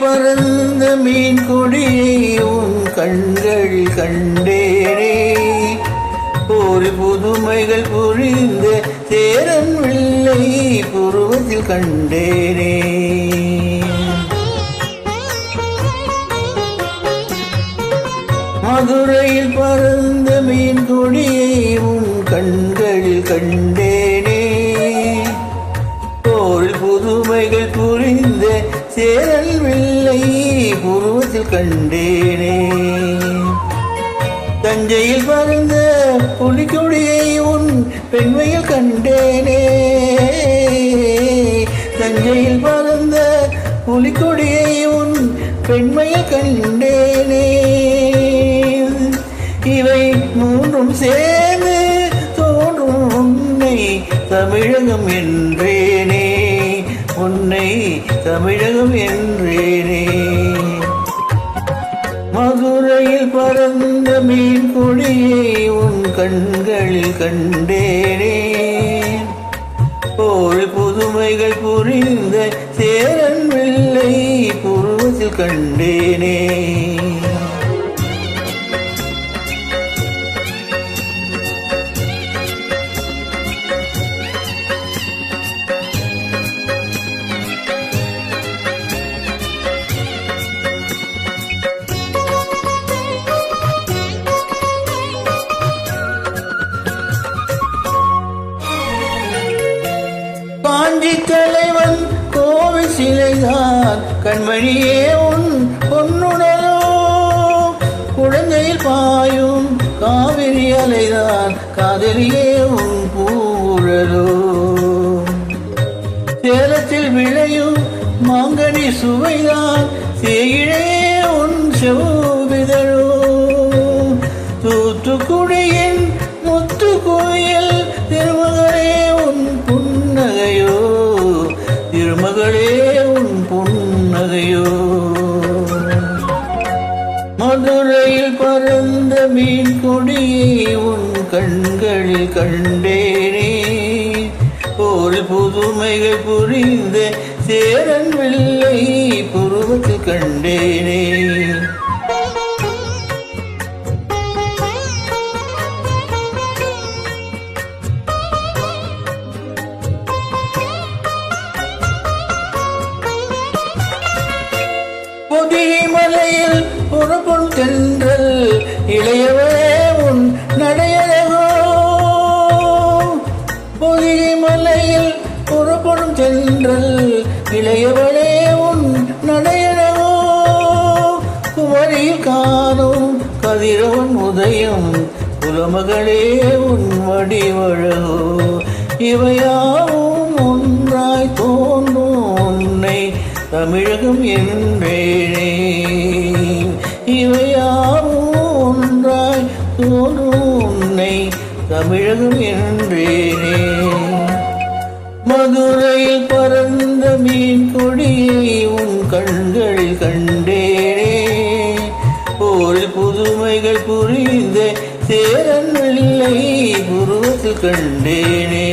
பறந்த மீன் கொடியை உன் கண்களில் கண்டேனே. ஒரு புதுமைகள் புரிந்த சேரன் வெள்ளை புருவத்தில் கண்டேனே. மதுரையில் பறந்த மீன் கொடியை உன் கண்களில் கண்டேனே. ஒரு புதுமைகள் புரிந்த சேரல் வெள்ளை புருவத்தில் கண்டேனே. தஞ்சையில் பறந்த புலிக்கொடியை உன் பெண்மையில் கண்டேனே. தஞ்சையில் பறந்த புலிக்கொடியை உன் பெண்மையில் கண்டேனே. இவை மூன்றும் சேர்ந்து தோன்றும் உன்னை தமிழகம் என்றேனே. உன்னை தமிழகம் என்றேனே. மதுரையில் பறந்த மீன் கொடியை உன் கண்களில் கண்டேனே. ஒரு புதுமைகள் புரிந்த சேரன் வெள்ளை புருவத்தில் கண்டேனே. காஞ்சி தலைவன் கோவில் சிலைதான் கண்மணியே உன் பொன்னுடலோ. குழந்தையில் பாயும் காவிரி அலைதான் காதலியே உன் பூழலோ. சேலத்தில் விளையும் மாங்கனி சுவைதான் சேயிழே உன் செவ்விதழோ. தூத்துக்குடியின் முத்து கோயில் திருமகளே உன் புன்னகையோ. திருமகளே உன் புன்னகையோ. மதுரையில் பறந்த மீன் கொடியை உன் கண்களில் கண்டேனே. ஒரு புதுமைகள் புரிந்த சேரன் வெள்ளை புருவத்தில் கண்டேனே. பொதிகை மலையில் புறப்படும் தென்றல் இளையவளே உன் நடையழகோ. பொதிகை மலையில் புறப்படும் தென்றல் இளையவளே உன் நடையழகோ. குமரியில் காணும் கதிரவன் உதயம் குலமகளே உன் வடிவழகோ. இவையாவும் ஒன்றாய் தோன்றும் உன்னை தமிழகம் என்றேனே. இவையாவும் ஒன்றாய் தோன்றும் உன்னை தமிழகம் என்றேனே. மதுரையில் பறந்த மீன் கொடியை உன் கண்களில் கண்டேனே. ஒரு புதுமைகள் புரிந்த சேரன் வெள்ளை புருவத்தில் கண்டேனே.